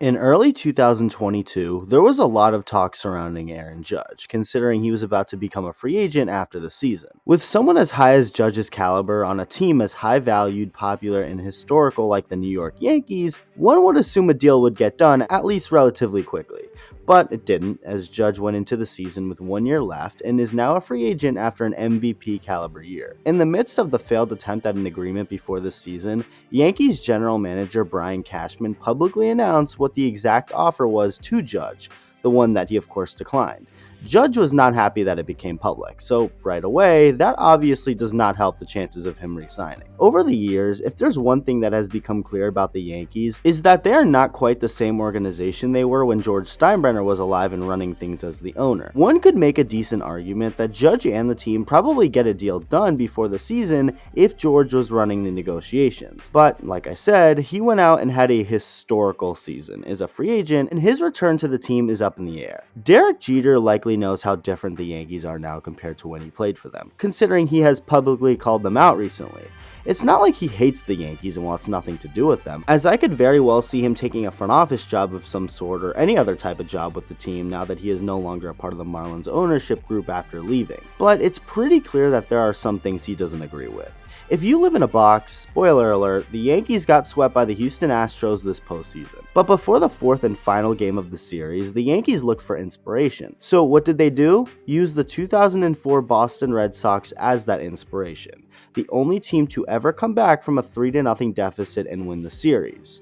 In early 2022, there was a lot of talk surrounding Aaron Judge, considering he was about to become a free agent after the season. With someone as high as Judge's caliber on a team as high valued, popular, and historical like the New York Yankees, one would assume a deal would get done at least relatively quickly. But it didn't, as Judge went into the season with 1 year left and is now a free agent after an MVP caliber year. In the midst of the failed attempt at an agreement before this season, Yankees general manager Brian Cashman publicly announced what the exact offer was to Judge, the one that he of course declined. Judge was not happy that it became public, so right away, that obviously does not help the chances of him re-signing. Over the years, if there's one thing that has become clear about the Yankees, is that they are not quite the same organization they were when George Steinbrenner was alive and running things as the owner. One could make a decent argument that Judge and the team probably get a deal done before the season if George was running the negotiations. But, like I said, he went out and had a historical season, is a free agent, and his return to the team is up in the air. Derek Jeter likely knows how different the Yankees are now compared to when he played for them, considering he has publicly called them out recently. It's not like he hates the Yankees and wants nothing to do with them, as I could very well see him taking a front office job of some sort or any other type of job with the team now that he is no longer a part of the Marlins ownership group after leaving. But it's pretty clear that there are some things he doesn't agree with. If you live in a box, spoiler alert, the Yankees got swept by the Houston Astros this postseason. But before the fourth and final game of the series, the Yankees looked for inspiration. So what did they do? Use the 2004 Boston Red Sox as that inspiration, the only team to ever come back from a 3-0 deficit and win the series,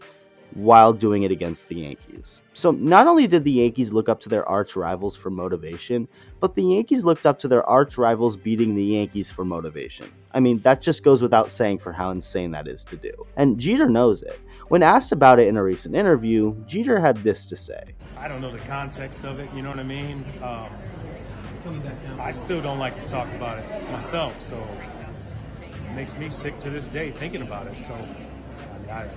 while doing it against the Yankees. So not only did the Yankees look up to their arch rivals for motivation, but the Yankees looked up to their arch rivals beating the Yankees for motivation. I mean, that just goes without saying for how insane that is to do. And Jeter knows it. When asked about it in a recent interview, Jeter had this to say. I don't know the context of it, you know what I mean? I still don't like to talk about it myself, so it makes me sick to this day thinking about it. So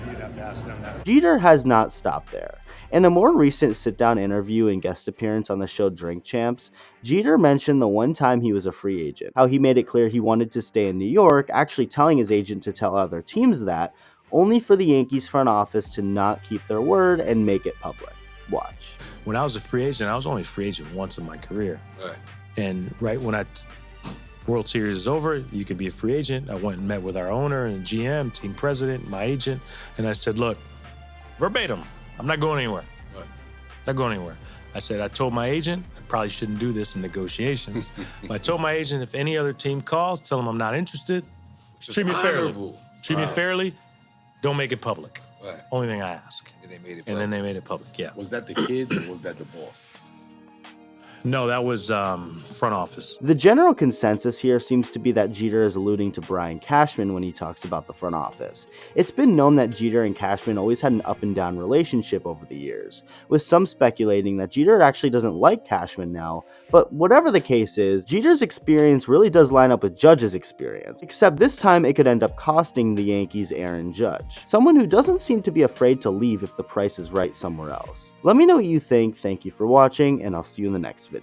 you'd have to ask them that. Jeter has not stopped there. In a more recent sit-down interview and guest appearance on the show Drink Champs, Jeter mentioned the one time he was a free agent, how he made it clear he wanted to stay in New York, actually telling his agent to tell other teams that, only for the Yankees front office to not keep their word and make it public. Watch. When I was a free agent, I was only a free agent once in my career. Right. And right when World Series is over, you could be a free agent. I went and met with our owner and GM, team president, my agent, and I said, look, verbatim, I'm not going anywhere. Right. Not going anywhere. I said, I told my agent, I probably shouldn't do this in negotiations, but I told my agent, if any other team calls, tell them I'm not interested. Treat me fairly. Treat me fairly. Don't make it public. Right. Only thing I ask. And they made it public. And then they made it public, yeah. Was that the kids or was that the boss? No, that was front office. The general consensus here seems to be that Jeter is alluding to Brian Cashman when he talks about the front office. It's been known that Jeter and Cashman always had an up and down relationship over the years, with some speculating that Jeter actually doesn't like Cashman now, but whatever the case is, Jeter's experience really does line up with Judge's experience, except this time it could end up costing the Yankees Aaron Judge, someone who doesn't seem to be afraid to leave if the price is right somewhere else. Let me know what you think, thank you for watching, and I'll see you in the next video.